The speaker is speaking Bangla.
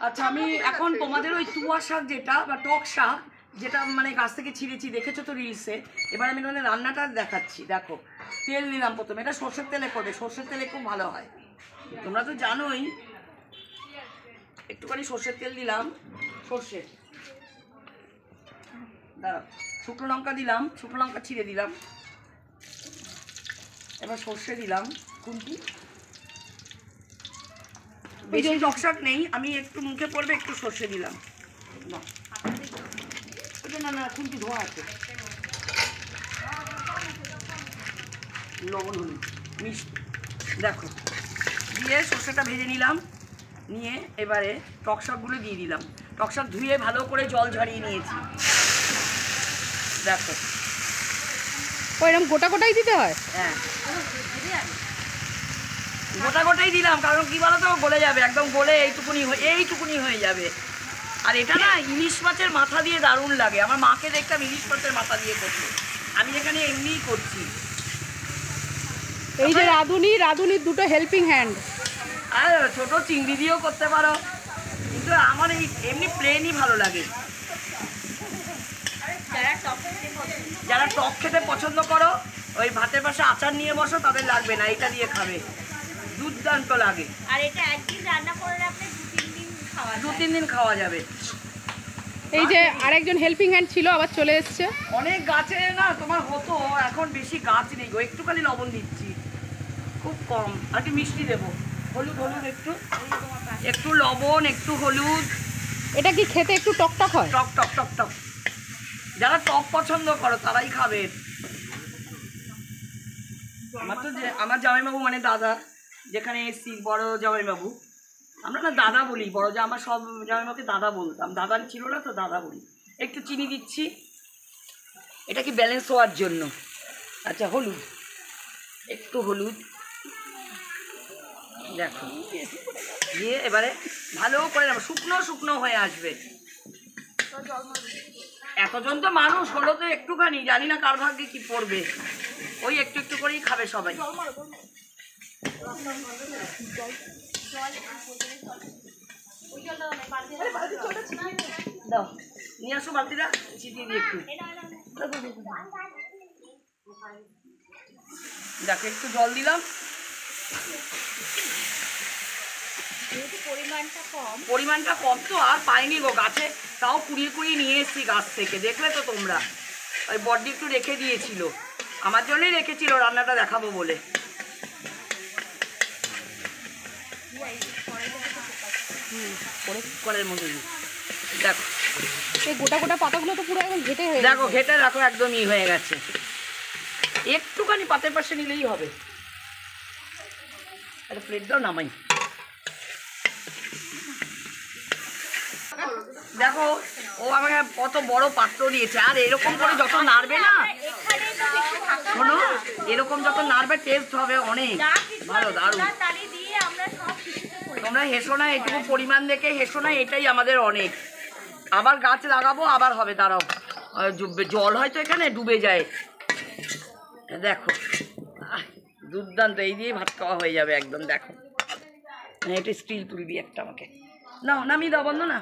আচ্ছা আমি এখন তোমাদের ওই তুয়া শাক যেটা বা টক শাক যেটা মানে গাছ থেকে ছিঁড়েছি দেখেছো তো রিলসে, এবার আমি মানে রান্নাটা দেখাচ্ছি। দেখো তেল নিলাম প্রথমে, এটা সর্ষের তেলে করবে, সর্ষের তেলে খুব ভালো হয়, তোমরা তো জানোই। একটুখানি সর্ষের তেল দিলাম, সর্ষে দাঁড়াও, শুকনো লঙ্কা দিলাম, শুকনো লঙ্কা ছিঁড়ে দিলাম, এবার সর্ষে দিলাম খুন্তি। বেশি টক শাক নেই, আমি একটু মুখে পড়বে একটু সর্ষে দিলাম। না না না খুন্তি ধোয়া আছে। লবণ হলুদ মিষ্টি দেখো দিয়ে সর্ষেটা ভেজে নিলাম, নিয়ে এবারে টক শাকগুলো দিয়ে দিলাম। টক শাক ধুয়ে ভালো করে জল ঝরিয়ে নিয়েছি। দেখো এরকম গোটা গোটাই দিতে হয়? হ্যাঁ গোটা গোটাই দিলাম, কারণ কি বলো তো গলে যাবে, একদম গলে এইটুকুনি হয়ে যাবে। আর এটা না ইলিশ মাছের মাথা দিয়ে দারুণ লাগে, আমার মাকে দেখতাম ইলিশ মাছের মাথা দিয়ে করতে, আমি এখানে এমনিই করছি। এই যে রাঁধুনির দুটো হেল্পিং হ্যান্ড। আর ছোট চিংড়ি দিয়েও করতে পারো, কিন্তু আমার এই এমনি প্লেনই ভালো লাগে। যারা টক খেতে পছন্দ করো ওই ভাতের পাশে আচার নিয়ে বসো, তাদের লাগবে না, এটা দিয়ে খাবে, দুর্দান্ত লাগে। আর এটা একদিন রান্না করে রাখলে দু তিন দিন খাওয়া যাবে। এই যে আরেকজন হেল্পিং হ্যান্ড ছিল আবার চলে এসছে। অনেক গাছে না তোমার হতো, এখন বেশি গাছ নেই গো, একটুখানি লবণ দিচ্ছি, খুব কম, আর কি মিষ্টি দেবো, হলুদ একটু লবণ একটু হলুদ। এটা কি খেতে একটু টক টক হয়? টক টক টক টক, যারা টক পছন্দ করো তারাই খাবে। আমার জামাইবাবু মানে দাদা, যেখানে এসছি বড় জামাইবাবু, আমরা না দাদা বলি, বড় যে আমার সব জামাইবাবুকে দাদা বলতাম, দাদা ছিল না তো দাদা বলি। একটু চিনি দিচ্ছি, এটা কি ব্যালেন্স হওয়ার জন্য। আচ্ছা হলুদ, একটু হলুদ দেখো দিয়ে এবারে ভালো করে নেবো, শুকনো শুকনো হয়ে আসবে। এতজন তো মানুষ হলো তো একটুখানি, জানি না কার ভাগ্যে কি পড়বে, ওই একটু একটু করেই খাবে সবাই। দাও নিয়ে আসো বালতিটা, ছিটিয়ে দিই একটু, দেখো একটু জল দিলাম। পরিমাণটা কম তো আর পাইনি গো গাছে, তাও কুড়িয়ে নিয়ে এসেছি গাছ থেকে, দেখলে তো তোমরা। ওই বড্ডি একটু রেখে দিয়েছিল, আমার জন্যই রেখেছিল রান্নাটা দেখাবো বলে। কলের মধ্যে দেখো এই গোটা গোটা পাতাগুলো তো পুরো একদম ঘেটে হয়ে, দেখো ঘেটে রাখো, একদম ই হয়ে গেছে, একটুখানি পাতের পাশে নিলেই হবে। একটা প্লেট দাও নামাই। দেখো ও আমাকে কত বড় পাত্র দিয়েছে, আর এরকম করে যত নাড়বে না, শোনো এরকম যত নাড়বে টেস্ট হবে অনেক ভালো, দারুণ। তোমরা হেসো না, এটুকু পরিমাণ দেখে হেসো না, এটাই আমাদের অনেক। আবার গাছ লাগাবো, আবার হবে, দাঁড়াও, জল হয়তো এখানে ডুবে যায়। দেখো দুর্দান্ত, এই দিয়ে ভাত খাওয়া হয়ে যাবে একদম। দেখো এটা স্টিল তুলবি একটা আমাকে, নাও নামিয়ে দাও, বন্ধ না।